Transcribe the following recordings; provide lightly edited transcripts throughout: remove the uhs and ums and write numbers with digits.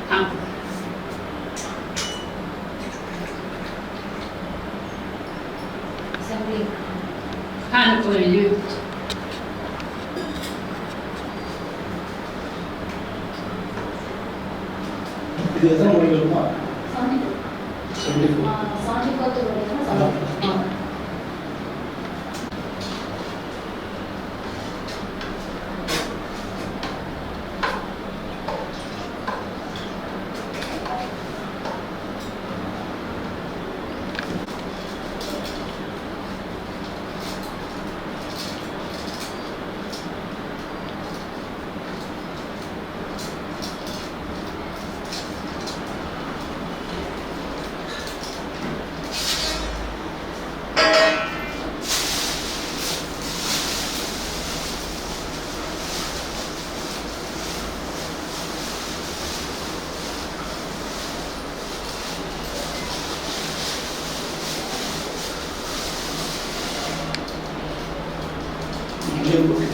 हाँ हाँ कोई नहीं இது எத்தனை மணிக்கு இருக்குமா? 74 இங்கே போட்டு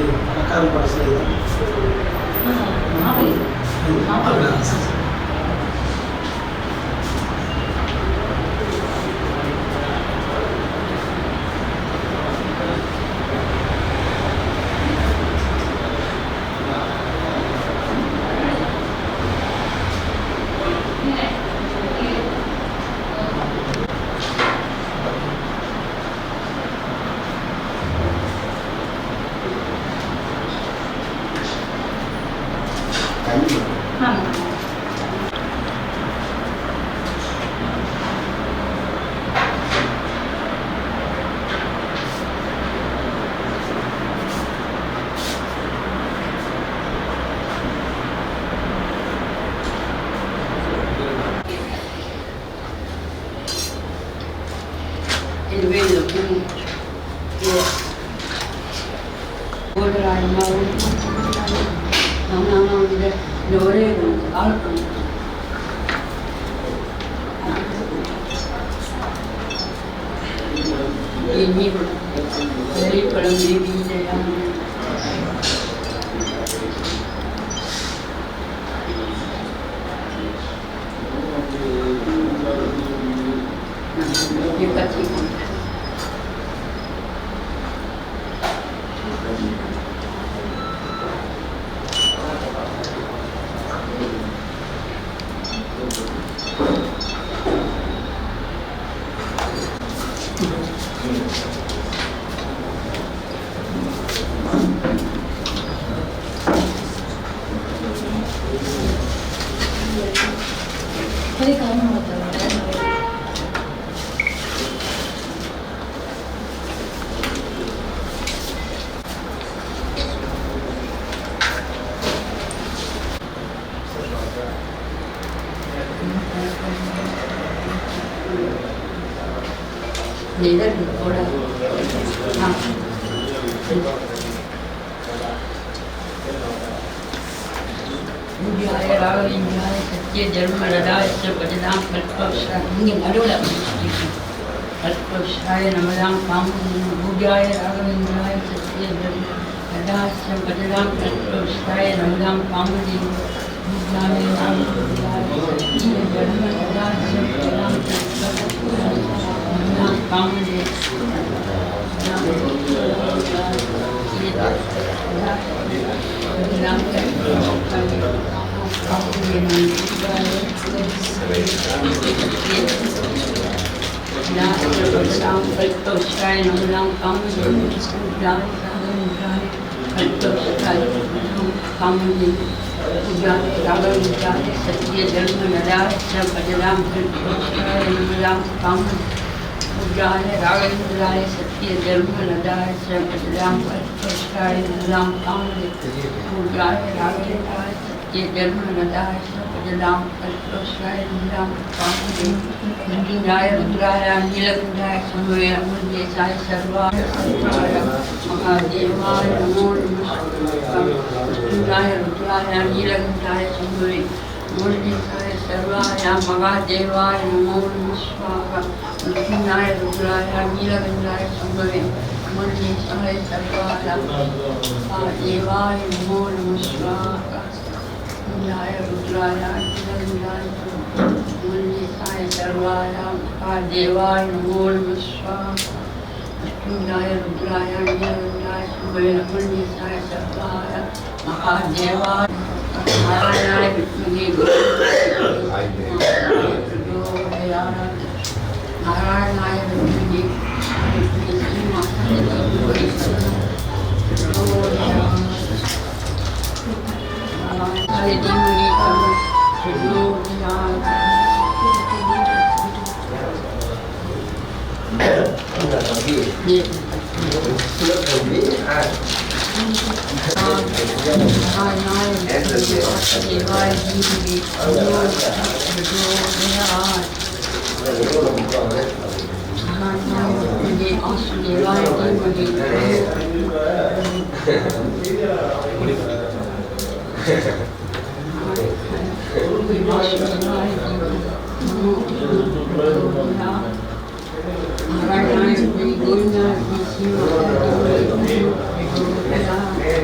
பணக்காரன் படத்தில் il vedo appunto che ora non dovevo altro il mio pericolo di vita più cattivo. Quali calma motor? Neither ora India Rao India सत्य धर्म रदास्य भजनां कल्पवृक्षाय இங்கே நடுவுல कल्पवृक्षाय नमदां कामभूजाय राघवेन्द्राय सत्य धर्म रदास्य भजनां कल्पवृक्षाय नमदां कामभूजाय राघवेन्द्राय सत्य धर्म रदास्य भजनां कल्पवृक्षाय नमदां सत्य धर्म नदास्य भजनां कल्पवृक्षाय नमदां पूजाय राघवेन्द्राय सत्य धर्म नदास्य भजनां कल्पवृक्षाय नमदां पूजाय राघवेन्द्राय सत्य धर्म नदास्य भजनां कल्पवृक्षाय नमदां रुद्राय रुद्राय नीलकंठाय शंभवे अमृतेशाय सर्वाय महादेवाय नमो नमः रुद्राय रुद्राय नीलकंठाय शंभवे अमृतेशाय सर्वाय महादेवाय नमो नमः स्वाहा रुद्राय रुद्राय नीलकंठाय शंभवे अमृतेशाय सर्वाय महादेवाय नमो नमः स्वाहा रुद्राय रुद्राय नीलकंठाय मुनीसाय सर्वाय महादेवाय नमो नमः स्वाहा रुद्राय रुद्राय नीलकंठाय शंभवे मुनीसाय सर्वाय महादेवाय नारायणाय विद्महे नारायणाय विद्महे Narayana,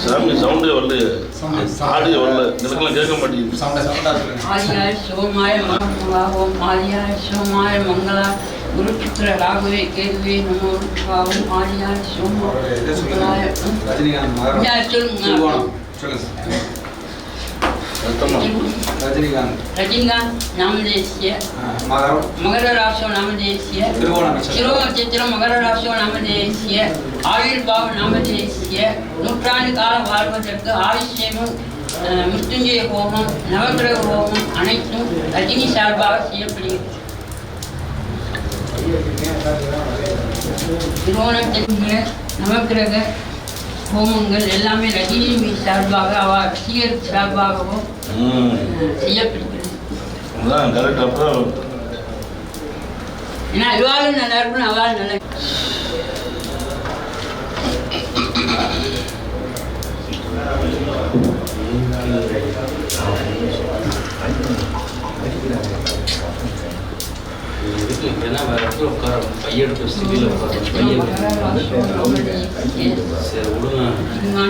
சாமி சவுண்டே வரல, ஆடியோ வரல, எனக்கெல்லாம் கேட்க மாட்டேங்குது. ஆதியாய சோமாய மங்களம் ஆதியாய சோமாய மங்களா குரு சுக்கிர ராகுவே கேதுவே நமோ பாவம் ஆதியாய சோமாய ரஜினிகாந்த் நாமதேசிய மகர ராசோ நாமதேசிய திருவோணத்திரம் மகர ராசோ நாமதேசிய ஆயுர்பாவ நாமதேசிய நூற்றாண்டு காலம் வாழ்வதற்கு ஆயுஷ்யமும் மிருத்யுஞ்சய ஹோமம் நவகிரக ஹோமம் அனைத்தும் ரஜினி சார்பாக செய்யப்படுகிறது. திருவோணத்திற்கு நவகிரக ஹோமங்கள் எல்லாமே ரஜினி சார்பாக அவர் ரசிகர் சார்பாகவும் செய்யப்படுகிறது. ஏன்னா இவாளும் நல்லா இருக்கணும், அவள் நல்லா பையெடுத்து சிவில சரி விடுங்க.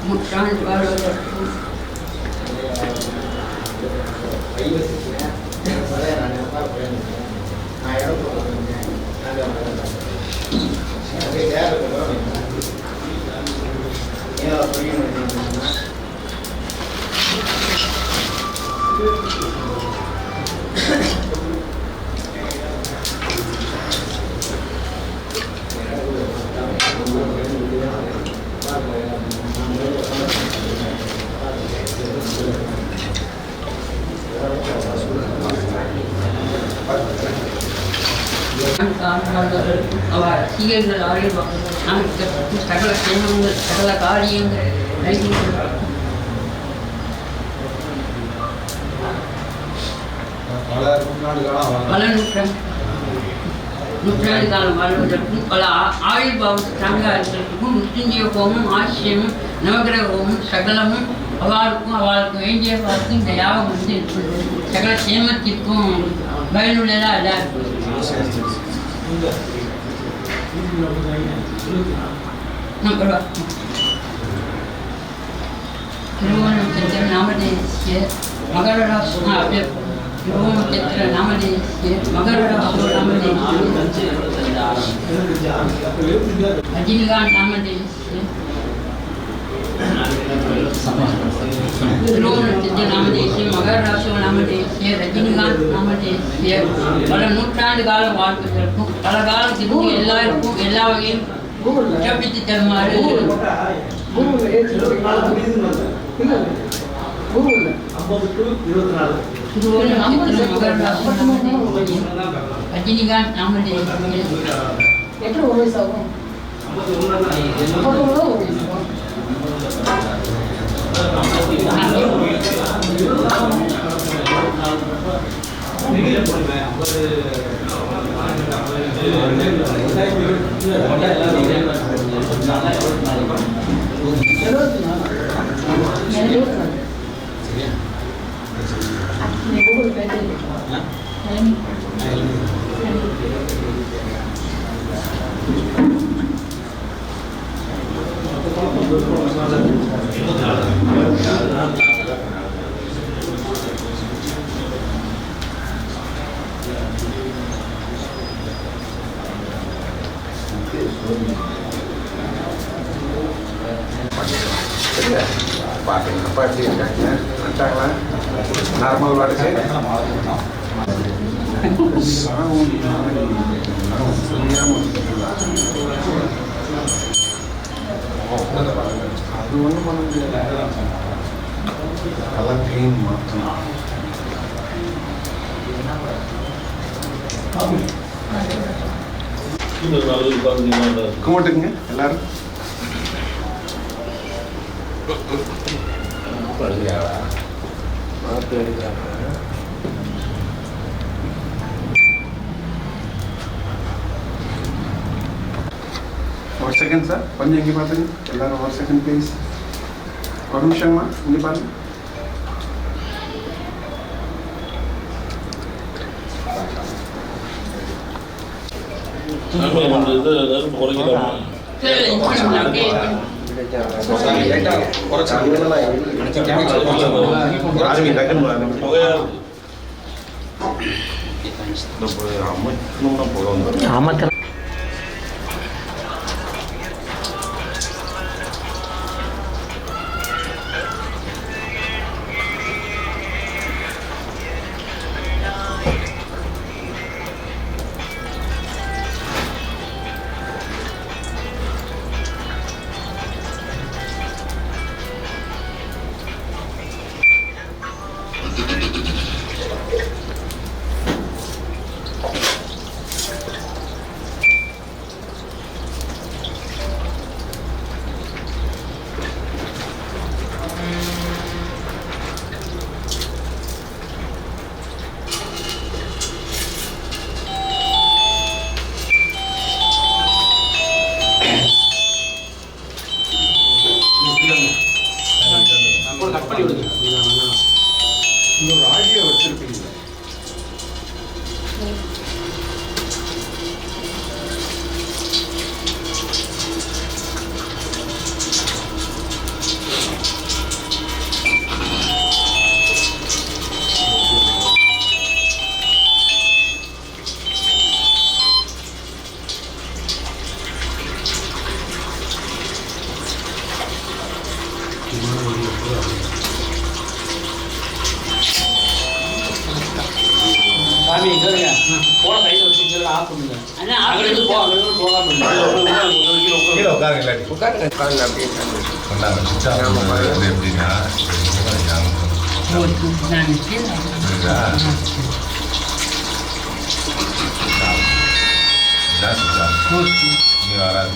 நூற்றாண்டு வாழ்வதற்கு அவர் ரசிகர்கள் ஆழ்வார் நமக்கு சகல சேமங்கள் சகல காரியங்கள் பல நூற்றாண்டு காலம் வாழ்வதற்கும் பல ஆயுர்பாவ சாமியார்களுக்கும் மிருத்யுஞ்சய ஹோமம் ஆசிரியமும் நவகிரக ஹோமம் சகலமும் அவளுக்கு வேண்டிய பார்த்து இந்த யாகம் வந்து சகல சேமத்திற்கும் பயனுள்ளதாக எல்லாம் இருக்கும். திருவோணத்திற்கு நாமதேசிய மகர ராசோ திருவோணத்திற்கு நாமதேசிய மகர ராசோ நாமதேசிய ரஜினிகாந்த் நாமதேசிய திருவோணத்திற்கு நாமதேசிய மகர ராசோ நாமதேசிய ரஜினிகாந்த் நாமதேசிய பல நூற்றாண்டு காலம் வாழ்வதற்கும் பல காலத்திற்கு எல்லாருக்கும் எல்லா வகையும் சிறப்பித்து தருமாறு ரஜினிகாந்த் நாமதேசிய நார்மல் வாட்டர் அது ஒன்றும் பண்ண முடியாது. கலர் கிளீன் மாற்றணும். கும்பிட்டுங்க எல்லாரும். ஒரு செகண்ட் சார், கொஞ்சம் இங்கே பார்த்துங்க எல்லாரும். ஒரு செகண்ட் ப்ளீஸ், ஒரு நிமிஷங்கம்மா இங்கே பாருங்க. சாமி இந்த இது நெருப்பு குறைக்கலாமா? சரி இப்படி அப்படியே புகையா இருக்கு. இந்த அமைக்கணும்னா புகை வந்துடும். இன்னொரு ஆடியோ வச்சிருப்பீங்க. சாமி கேளுங்க, போன கையில் வச்சுட்டு ஆஃப் பண்ணுங்க. அண்ணா அங்கிருந்து போ, அங்கிருந்து போகாம கீழே உட்காருங்க இல்லாட்டி உட்காருங்க அப்படியே சொன்னாங்க சுவிட்ச் ஆஃப் பண்ணுறது எப்படின்னா புரியுதா? இதான் சுவிட்ச் ஆஃப் இங்கே வராது.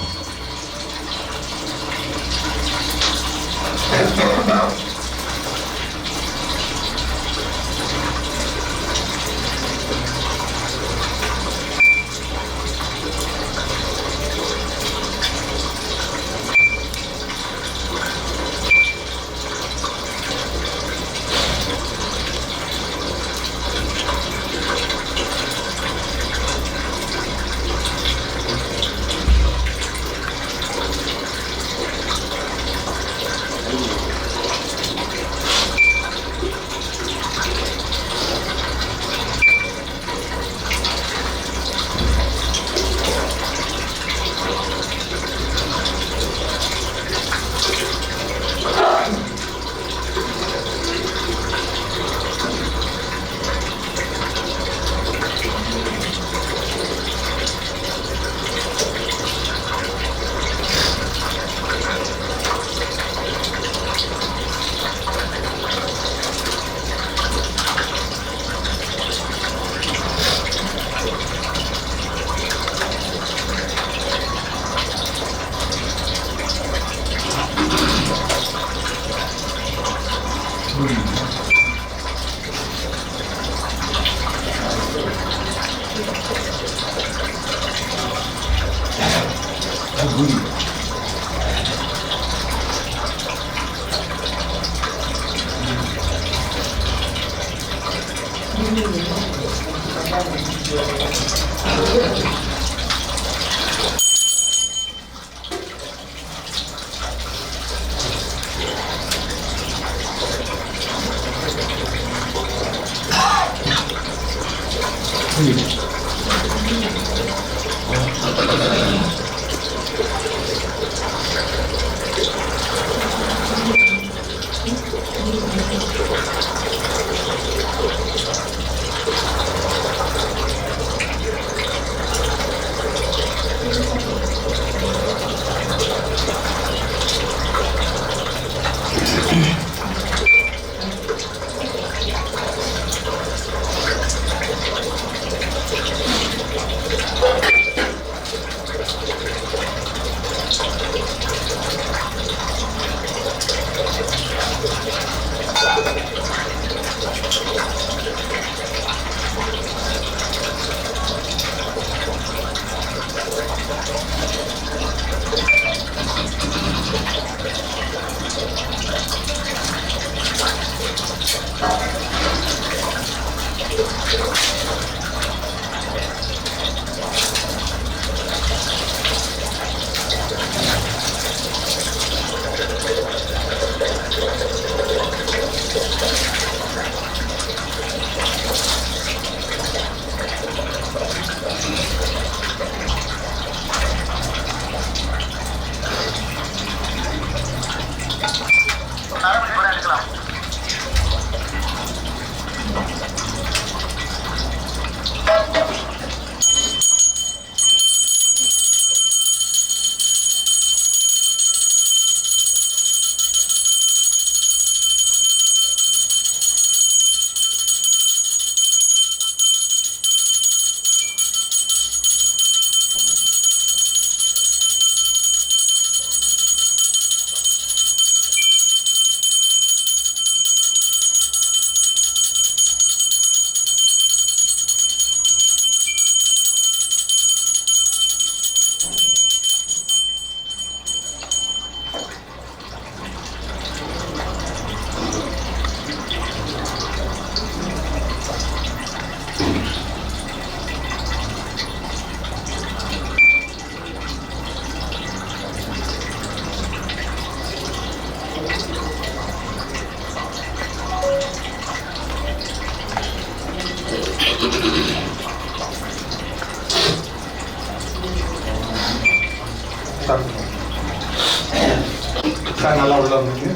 சார் நல்லா உள்ள வந்துங்க.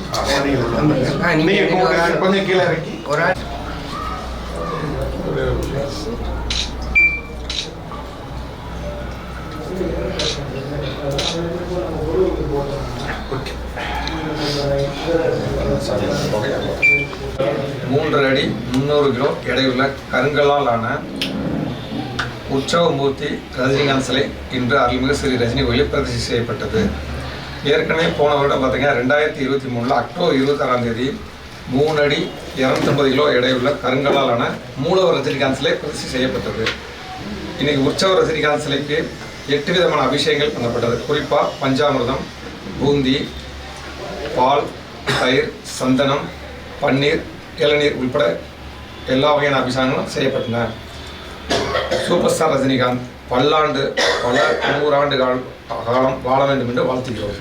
நீங்கள் உள்ள வந்துங்க. நீங்கள் கொஞ்சம் கீழே இறக்கி ஒரு மூன்றரை அடி 300 கிலோ எடையுள்ள கருங்கல்லால் ஆன உற்சவமூர்த்தி ரஜினிகாந்த் சிலை இன்று அருள்மிகு ஸ்ரீ ரஜினி கோயிலில் பிரதிஷ்டை செய்யப்பட்டது. ஏற்கனவே போன வருடம் பார்த்தீங்கன்னா 2023 அக்டோபர் 26ஆம் தேதி 3 அடி 250 கிலோ எடையுள்ள கருங்கல்லால் ஆன மூலவர் ரஜினிகாந்த் சிலை பிரதிஷ்டை செய்யப்பட்டது. இன்னைக்கு உற்சவ ரஜினிகாந்த் சிலைக்கு 8 விதமான அபிஷேகங்கள் பண்ணப்பட்டது. குறிப்பாக பஞ்சாமிர்தம், பூந்தி, பால், தயிர், சந்தனம், பன்னீர், இளநீர் உட்பட எல்லா வகையான அபிஷேகங்களும் செய்யப்பட்டன. சூப்பர் ஸ்டார் ரஜினிகாந்த் பல்லாண்டு பல 100 ஆண்டு காலம் வாழ வேண்டும் என்று வாழ்த்துகிறோம்.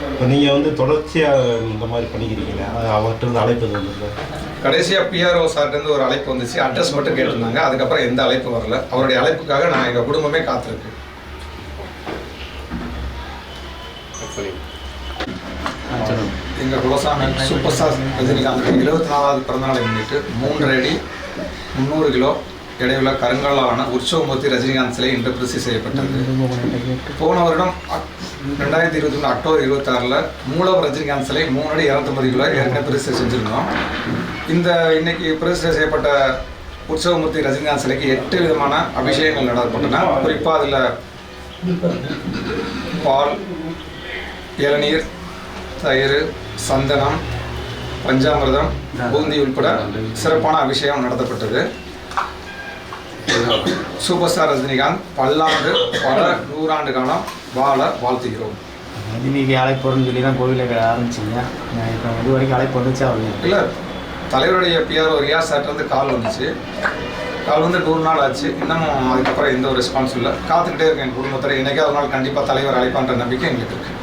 இப்போ நீங்கள் வந்து தொடர்ச்சியாக இந்த மாதிரி பண்ணிக்கிறீங்களா? அவர்கிட்ட அழைப்பு வந்து கடைசியாக பிஆர்ஓ சார்ட்டேருந்து ஒரு அழைப்பு வந்துச்சு. அட்ரஸ் மட்டும் கேட்டிருந்தாங்க. அதுக்கப்புறம் எந்த அழைப்பு வரல. அவருடைய அழைப்புக்காக நான் எங்கள் குடும்பமே காத்திருக்கு. எங்கள் குலசாமி சூப்பர் ஸ்டார் ரஜினிகாந்த் 74வது பிறந்தநாளை முன்னிட்டு 3 அடி 300 கிலோ எடையுள்ள கருங்கல்லாலான உற்சவமூர்த்தி ரஜினிகாந்த் சிலை இன்று பிரதிஷ்டை செய்யப்பட்டது. போன வருடம் 2023 அக்டோபர் 26 மூலவர் ரஜினிகாந்த் சிலை 3 அடி 250 கிலோ ஏற்கனவே பிரதிஷ்டை செஞ்சுருந்தோம். இன்னைக்கு பிரதிஷ்டை செய்யப்பட்ட உற்சவமூர்த்தி ரஜினிகாந்த் சிலைக்கு 8 விதமான அபிஷேகங்கள் நடத்தப்பட்டன. குறிப்பாக அதில் பால், இளநீர், தயிர், சந்தனம், பஞ்சாமிர்தம், பூந்தி உட்பட சிறப்பான அபிஷேகம் நடத்தப்பட்டது. சூப்பர் ஸ்டார் ரஜினிகாந்த் பல்லாண்டு பல 100 ஆண்டு காலம் வாழ வாழ்த்துகிறோம். ரஜினிக்கு அழைப்பு வரும்னு சொல்லி தான் கோவிலை ஆரம்பிச்சிங்க. இப்போ இது வரைக்கும் அழைப்பு வந்துச்சா? இல்லை, தலைவருடைய பிஆர்ஓ ரியாஸ் சார்ட்டேருந்து கால் வந்துச்சு. கால் வந்து 100 நாள் ஆச்சு. இன்னமும் அதுக்கப்புறம் எந்த ஒரு ரெஸ்பான்ஸும் இல்லை. காத்துக்கிட்டே இருக்கேன் என் குடும்பத்தில். என்னைக்கா ஒரு நாள் கண்டிப்பாக தலைவர் அழைப்பான்ற நம்பிக்கை எங்களுக்கு இருக்குது.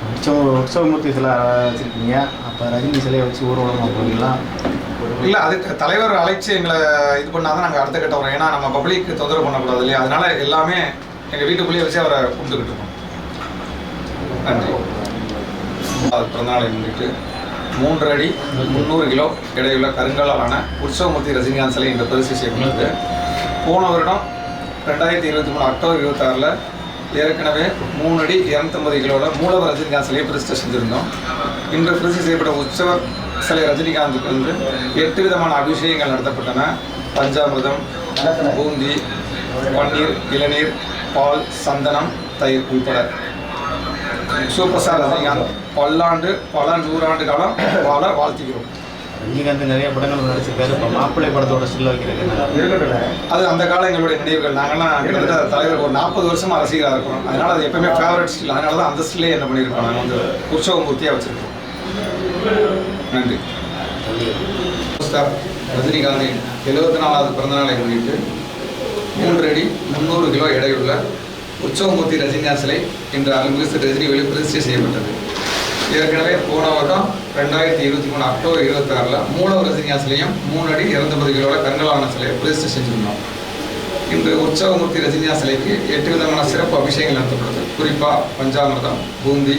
உற்சவமூர்த்தி சிலை வச்சுருக்கீங்க. அப்போ ரஜினி சிலையை வச்சு ஊர்வலமாக போவீங்களா? இல்லை, அதுக்கு தலைவர் அழைச்சி எங்களை இது பண்ணால் தான் நாங்கள் அடுத்த கட்ட வரோம். ஏன்னா நம்ம பப்ளிக்கு தொந்தரவு பண்ணக்கூடாது இல்லையா? அதனால எல்லாமே எங்கள் வீட்டுக்குள்ளேயே வச்சு அவரை கும்பிட்டுக்கிட்டு இருக்கோம். நன்றி. அது பிறந்தநாளை முன்னிட்டு 3 அடி 300 கிலோ எடையுள்ள கருங்கல்லாலான உற்சவமூர்த்தி ரஜினிகாந்த் சிலை இன்று பிரதிஷ்டை செய்யப்பட்டது. போன வருடம் 2023 அக்டோபர் 26 ஏற்கனவே 3 அடி 250 கிலோவில் மூலவர் ரஜினிகாந்த் சிலையை பிரதிஷ்டை செஞ்சுருந்தோம். இன்று பிரதிஷ்டை செய்யப்பட்ட உற்சவர் சிலை ரஜினிகாந்துக்கு வந்து 8 விதமான அபிஷேகங்கள் நடத்தப்பட்டன. பஞ்சாமிர்தம், பூந்தி, பன்னீர், இளநீர், பால், சந்தனம், தயிர் உட்பட. சூப்பர் ஸ்டார் ரஜினிகாந்த் பல்லாண்டு பல 100 ஆண்டு காலம் வாழ வாழ்த்துகிறோம். ரஜினிகாந்த் நிறைய படங்கள் நடிச்சிருக்காரு. இப்போ மாப்பிள்ளை படத்தோட ஸ்டில் வைக்கிறது அது அந்த காலம் எங்களுடைய நினைவுகள். நாங்கள்லாம் கிட்டத்தட்ட தலைவர் ஒரு 40 வருஷமாக ரசிகராக இருக்கிறோம். அதனால் அது எப்பவுமே ஃபேவரட் ஸ்டில். அதனால தான் அந்த ஸ்டில்லே என்ன பண்ணியிருக்கோம், நாங்கள் வந்து உற்சவமூர்த்தியாக வச்சுருக்கோம். நன்றி. ஸ்டார் ரஜினிகாந்தின் 74வது பிறந்தநாளை முன்னிட்டு 3 அடி 300 கிலோ எடையுள்ள உற்சவமூர்த்தி ரஜினிகாந்த் சிலை இன்று அருள்மிகு ஸ்ரீ ரஜினி கோயிலில் பிரதிஷ்டை செய்யப்பட்டது. ஏற்கனவே போன வருடம் 2023 அக்டோபர் 26 மூலவர் ரஜினிகாந்த் சிலையும் 3 அடி 250 கிலோவில் கருங்கல்லாலான சிலையை பிரதிஷ்டை செஞ்சிருந்தோம். இன்று உற்சவமூர்த்தி ரஜினிகாந்த் சிலைக்கு 8 விதமான சிறப்பு அபிஷேகங்கள் நடத்தப்பட்டது. குறிப்பாக பஞ்சாமிர்தம், பூந்தி,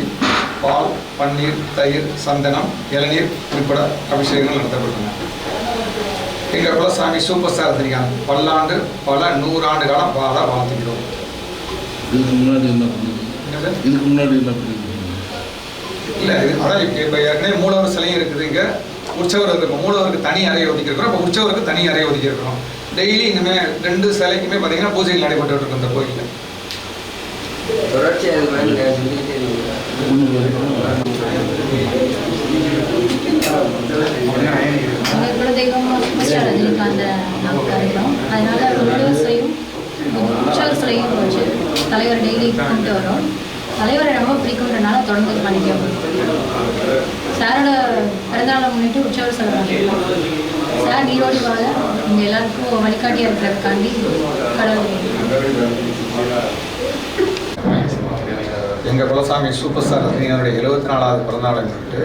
பால், பன்னீர், தயிர், சந்தனம், இளநீர் உட்பட அபிஷேகங்கள் நடத்தப்பட்டன. எங்கள் குலசாமி சூப்பர் ஸ்டார் ரஜினிகாந்த் பல்லாண்டு பல 100 ஆண்டு காலம் வாழ வாழ்த்துகிறோம். இதுக்கு முன்னாடி என்ன பண்ணுறீங்க? இல்லை, அதான் இப்போ ஏற்கனவே மூலவர் சிலையும் இருக்குது. இங்கே உற்சவர் இருக்கும். மூலவருக்கு தனி அறை ஒதுக்கியிருக்கிறோம். இப்போ உற்சவருக்கு தனி அறை ஒதுக்கியிருக்கிறோம். டெய்லி இனிமேல் 2 சிலைக்குமே பார்த்தீங்கன்னா பூஜைகள் நடைபெற்று இருக்கும் இந்த கோயிலில். எங்கள் குலதெய்வம் சூப்பர் ஸ்டார் ரஜினிகாந்தை நாங்கள் இருக்கிறோம். அதனால் மூலவர் சிலையும் உற்சவர் சிலையும் வச்சு தலைவர் டெய்லி கும்பிட்டு வரோம். தலைவரை ரொம்ப பிடிக்கும்ன்றனால தொடர்ந்து பண்ணிக்கிறோம். சாரோட பிறந்தநாளை முன்னிட்டு உற்சவர் சிலை பண்ணிக்கிறோம். சார் நீரோடி வாழ இங்கே எல்லாருக்கும் வழிகாட்டியாக இருக்கிறதுக்காண்டி கடவுள். எங்கள் குலசாமி சூப்பர் ஸ்டார் ரஜினிகாந்துடைய 74வது பிறந்தநாளை முன்னிட்டு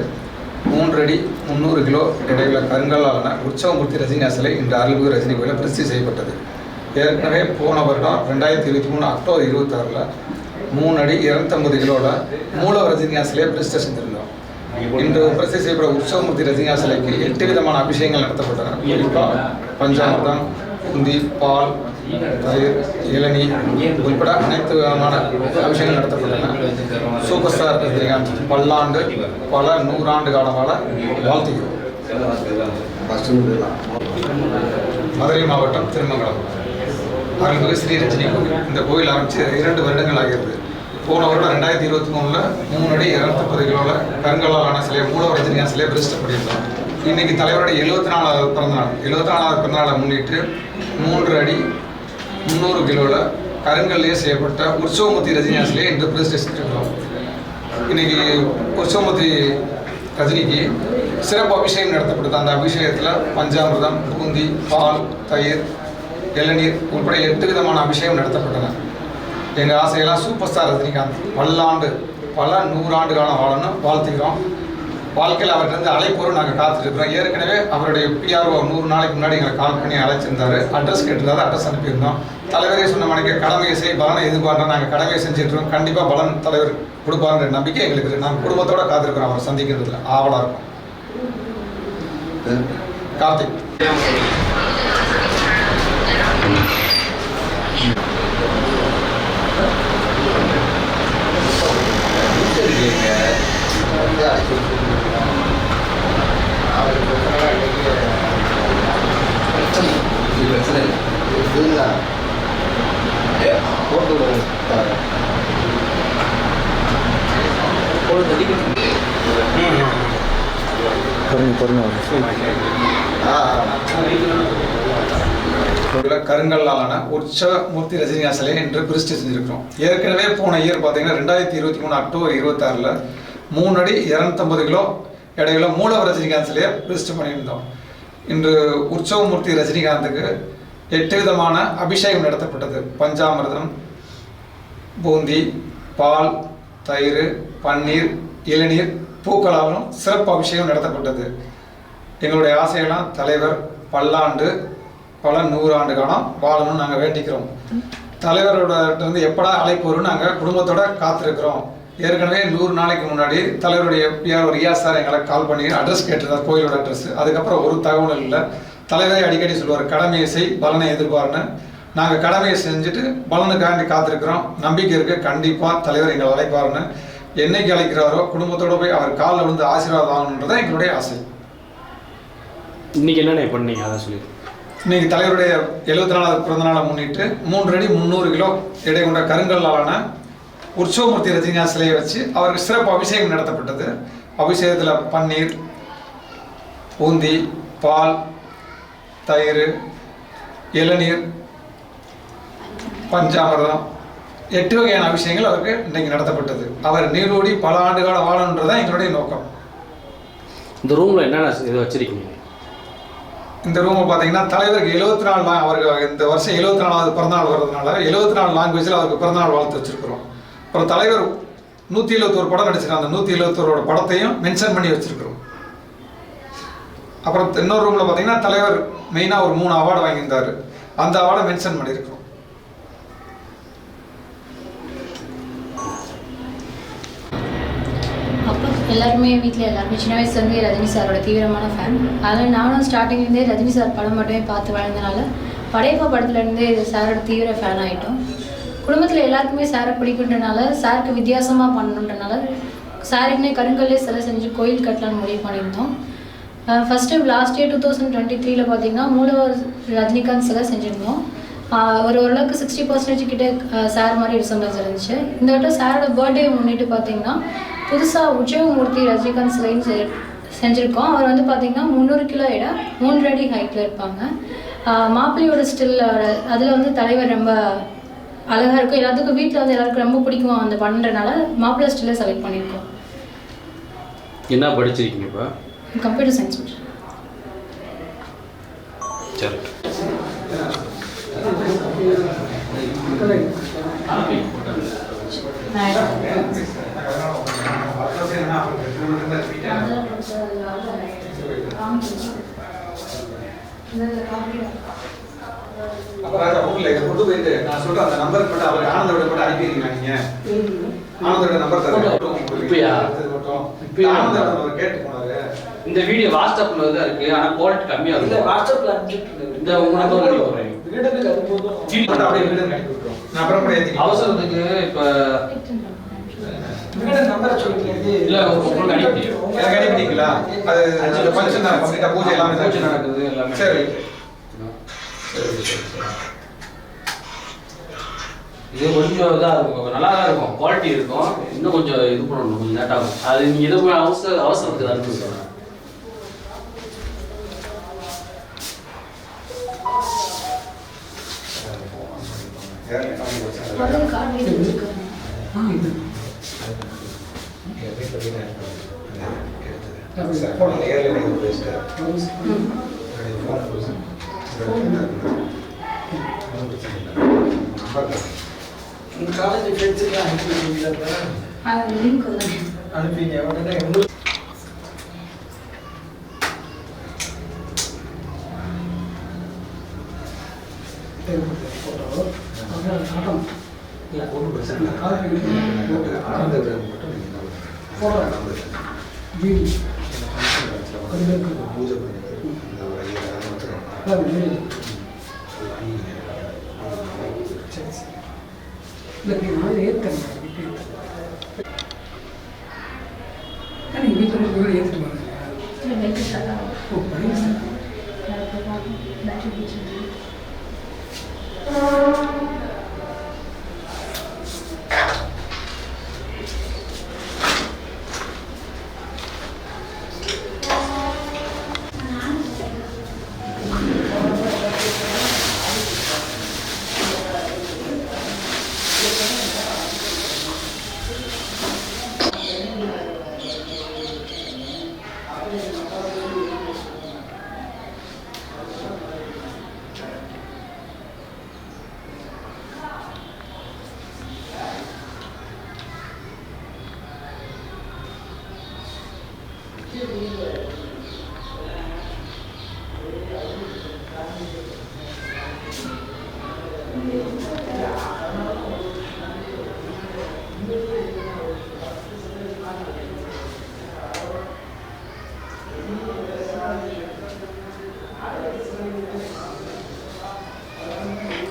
3 அடி 300 கிலோ எடையுள்ள கருங்கல்லாலான உற்சவமூர்த்தி ரஜினிகாந்த் சிலை இன்று அருள்மிகு ரஜினி கோயிலில் பிரதிஷ்டை செய்யப்பட்டது. ஏற்கனவே போன வருடம் 2023 அக்டோபர் 26 3 அடி 250 கிலோவில் மூலவர் ரஜினிகாந்த் சிலையை பிரதிஷ்டை செஞ்சிருந்தோம். இன்று பிரதிஷ்டை செய்யப்பட்ட உற்சவமூர்த்தி ரஜினிகாந்த் சிலைக்கு 8 விதமான அபிஷேகங்கள் நடத்தப்பட்டன. குறிப்பாக பஞ்சாமிர்தம், பூந்தி, பால், தயிர், இளநீ உட்பட அனைத்து விதமான அபிஷேகங்கள் நடத்தப்பட்டன. சூப்பர் ஸ்டார் ரஜினிகாந்த் பல்லாண்டு பல 100 ஆண்டு காலம் வாழ வாழ்த்துகிறோம். மதுரை மாவட்டம் திருமங்கலம் அருள்மிகு ஸ்ரீ ரஜினி கோவில். இந்த கோவில் ஆரம்பித்து 2 வருடங்கள் ஆகிறது. போன வருடம் 2023 3 அடி 250 கிலோவில் கருங்கல்லாலான சிலையை மூலவர் ரஜினிகாந்த் சிலையை பிரதிஷ்டை பண்ணியிருந்தோம். இன்னைக்கு தலைவருடைய 74வது பிறந்தநாள். 74வது பிறந்தநாளை முன்னிட்டு 3 அடி 300 கிலோவில் கருங்கல்லையே செய்யப்பட்ட உற்சவமூர்த்தி ரஜினிகாந்த் சிலையை இன்று பிரதிஷ்டை செஞ்சிருக்கிறோம். இன்னைக்கு உற்சவமூர்த்தி ரஜினிக்கு சிறப்பு அபிஷேகம் நடத்தப்பட்டது. அந்த அபிஷேகத்தில் பஞ்சாமிர்தம், பூந்தி, பால், தயிர், இளநீர் உட்பட 8 விதமான அபிஷேகம் நடத்தப்பட்டன. எங்கள் ஆசையெல்லாம் சூப்பர் ஸ்டார் ரஜினிகாந்த் பல்லாண்டு பல 100 ஆண்டு காலம் வாழணும் வாழ்த்துக்கிறோம். வாழ்க்கையில் அவர்கிட்ட அழைப்போரும் நாங்கள் காத்துட்ருக்கிறோம். ஏற்கனவே அவருடைய பிஆர்ஓ 100 நாளைக்கு முன்னாடி எங்களை கால் பண்ணி அழைச்சிருந்தாரு. அட்ரஸ் கேட்டிருந்தாரு, அட்ரஸ் அனுப்பியிருந்தோம். தலைவரே சொன்ன மணிக்கு கடமையை செய் பலனை எதிர்பார்த்தோம். நாங்கள் கடமையை செஞ்சுட்ருக்கோம். கண்டிப்பாக பலன் தலைவர் கொடுப்பாருன்ற நம்பிக்கை எங்களுக்கு இருக்குது. நாங்கள் குடும்பத்தோடு காத்திருக்கிறோம் அவரை சந்திக்கிறதுல ஆவலாக இருக்கும். கார்த்திக். கருங்கல்லாலான உற்சவமூர்த்தி ரஜினிகாந்த் சிலையை இன்று பிரதிஷ்டை செஞ்சிருக்கிறோம். ஏற்கனவே போன இயர் பார்த்தீங்கன்னா 2023 அக்டோபர் 26 3 அடி 250 கிலோ இடையில மூலவர் ரஜினிகாந்த் சிலையை பிரதிஷ்டை பண்ணியிருந்தோம். இன்று உற்சவமூர்த்தி ரஜினிகாந்துக்கு 8 விதமான அபிஷேகம் நடத்தப்பட்டது. பஞ்சாமிர்தம், பூந்தி, பால், தயிர், பன்னீர், இளநீர், பூக்களாலும் சிறப்பு அபிஷேகம் நடத்தப்பட்டது. எங்களுடைய ஆசையெல்லாம் தலைவர் பல்லாண்டு பல 100 ஆண்டு காலம் வாழணும்னு நாங்கள் வேண்டிக்கிறோம். தலைவரோட எப்படா அழைப்பு வரும்னு நாங்கள் குடும்பத்தோட காத்திருக்கிறோம். ஏற்கனவே 100 நாளைக்கு முன்னாடி தலைவருடைய பிஆர் ரியாஸ் சார் எங்களை கால் பண்ணி அட்ரஸ் கேட்டிருந்தார், கோயிலோட அட்ரஸ். அதுக்கப்புறம் ஒரு தகவல் இல்லை. தலைவரை அடிக்கடி சொல்லுவார், கடமையை செய் பலனை எதிர்பார்ன்னு. நாங்கள் கடமையை செஞ்சுட்டு பலனுக்காண்டி காத்திருக்கிறோம். நம்பிக்கை இருக்குது, கண்டிப்பாக தலைவர் எங்களை அழைப்பாருன்னு. என்னைக்கு அழைக்கிறாரோ குடும்பத்தோடு போய் அவர் காலில் விழுந்து ஆசீர்வாதம் ஆகணுன்றதான் எங்களுடைய ஆசை. இன்னைக்கு என்னென்ன பண்ணீங்க அதை சொல்லி. இன்னைக்கு தலைவருடைய 74வது பிறந்தநாளை முன்னிட்டு 3 அடி 300 கிலோ எடை கொண்ட கருங்கல்லாலான உற்சவமூர்த்தி ரஜினிகாந்த் சிலையை வச்சு அவருக்கு சிறப்பு அபிஷேகம் நடத்தப்பட்டது. அபிஷேகத்தில் பன்னீர், பூந்தி, பால், தயிர், இளநீர், பஞ்சாமிர்தம் 8 வகையான அபிஷேகங்கள் அவருக்கு இன்றைக்கு நடத்தப்பட்டது. அவர் நீடூடி பல ஆண்டுகால வாழணுன்றதான் எங்களுடைய நோக்கம். இந்த ரூமில் என்னென்ன இது வச்சிருக்கீங்க? இந்த ரூமை பார்த்தீங்கன்னா தலைவருக்கு 74 அவருக்கு இந்த வருஷம் 74வது பிறந்தநாள் வர்றதுனால 74 லாங்குவேஜில் அவருக்கு பிறந்தநாள் வாழ்த்து வச்சுருக்கிறோம். அப்புறம் தலைவர் 171 படம் நடிச்சிருக்காங்க. அந்த 171 படத்தையும் மென்ஷன் பண்ணி வச்சுருக்கிறோம். அப்புறம் இன்னொரு ரூமில் பார்த்தீங்கன்னா தலைவர் மெயினாக ஒரு 3 அவார்டு வாங்கியிருந்தார். அந்த அவார்டை மென்ஷன் பண்ணியிருக்கிறோம். அப்போ எல்லாருமே வீட்டில் எல்லாருமே சின்ன வயசுலேருந்தே ரஜினி சாரோட தீவிரமான ஃபேன். அதனால் நானும் ஸ்டார்டிங்லேருந்தே ரஜினி சார் படம் மட்டுமே பார்த்து வளர்ந்தனால படையப்பா படத்துலேருந்தே சாரோட தீவிர ஃபேன் ஆகிட்டோம். குடும்பத்தில் எல்லாருக்குமே சாரை பிடிக்குன்றனால சாருக்கு வித்தியாசமாக பண்ணணுன்றனால சாருக்குன்னே கருங்கல்லே சிலை செஞ்சு கோயில் கட்டலான்னு முடிவு பண்ணியிருந்தோம். ஃபஸ்ட்டு லாஸ்ட் இயர் 2023 பார்த்தீங்கன்னா மூலவர் ரஜினிகாந்த் சிலை செஞ்சுருந்தோம். ஓரளவுக்கு 60% கிட்டே சார் மாதிரி ரிசம்பன்ஸ் இருந்துச்சு. இந்த வட்டம் சாரோட பர்த்டே முன்னிட்டு பார்த்தீங்கன்னா புதுசாக உற்சவமூர்த்தி ரஜினிகாந்த் சிலையும் செஞ்சுருக்கோம். அவர் வந்து பார்த்திங்கன்னா 300 கிலோ எடை 3 அடி ஹைட்டில் இருப்பாங்க. மாப்பிள்ளையோட ஸ்டில் அதில் வந்து தலைவர் ரொம்ப அழகாக இருக்கும். எல்லாத்துக்கும் வீட்டில் வந்து எல்லாருக்கும் ரொம்ப பிடிக்கும் அந்த பண்ணுறதுனால மாப்பிள்ளை ஸ்டில்லை செலக்ட் பண்ணியிருக்கோம். என்ன படிச்சிருக்கீங்க இப்போ? Computer science. சரி. அப்புறம் ஒன்றும் இல்லை, இதை கொண்டு போயிட்டு நான் சொல்ற அந்த நம்பருக்கு மட்டும் அவருக்கு ஆனந்தோட மட்டும் அனுப்பிடுறீங்க நீங்க. ஆனந்தோட நம்பர் தரேன். இப்பயா? இப்பயா? ஆனந்தோட அவர் கேட்டு போனாரு. இந்த வீடியோ வாட்ஸ்அப்ல தான் இருக்கு, ஆனா குவாலிட்டி கம்மியா இருக்கு. வாட்ஸ்அப்ல அனுப்பிச்சிட்டு இந்த உங்க நம்பர் அனுப்பி போறேன். வீடுக்கு அது போதும். மட்டும் அப்படியே வீடு கட்டி விட்டுறோம். நான் அப்புறம் கூட ஏத்தி அவசரத்துக்கு இப்ப வீடு நம்பர் சொல்லுங்க. இல்ல உங்களுக்கு அனுப்பி எனக்கு அனுப்பிட்டீங்களா? அது அந்த ஃபங்க்ஷன் கம்ப்ளீட்டா பூஜை எல்லாமே பூஜை நடக்குது எல்லாமே. சரி. இது கொஞ்சம் இதா இருக்கும், நல்லா தான் இருக்கும், குவாலிட்டி இருக்கும். இன்னும் கொஞ்சம் இது பண்ணணும், கொஞ்சம் லேட் ஆகும். அது நீங்க எது அவசரத்துக்கு அனுப்பி சொல்றேன். முதல்ல கார்டு இருக்கு. காலேஜ் ஃப்ரெண்ட்ஸுக்கு அனுப்பிடுவீங்களா? லிங்க் வந்து அனுப்பிங்க உடனே உங்களுக்கு ஃபோட்டோ அப்புறம் இல்ல ஒன்றும் பிரச்சனை இல்லை. ஆனந்தோட மட்டும் நீங்கள் ஃபோட்டோ வீடு பூஜை பண்ணி இந்த ஒரு 5000 மட்டும் இல்லை நான் ஏற்றுறேன். நீங்கள் வீட்டில் வீடு ஏற்றுட்டு வரேன். வெயிட் ஸ்டார்ட் ஓ படிங்க சார். பேட்டரி பிடிச்சி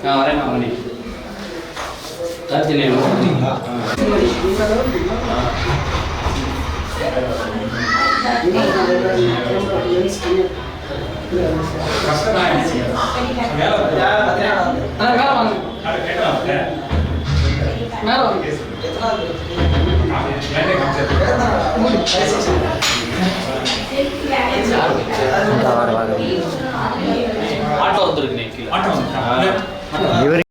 நான் வரேன். நான் மணி கார்த்திகேயன் வந்துட்டீங்களா? ஆட்டோ வந்துருக்கு. இவர்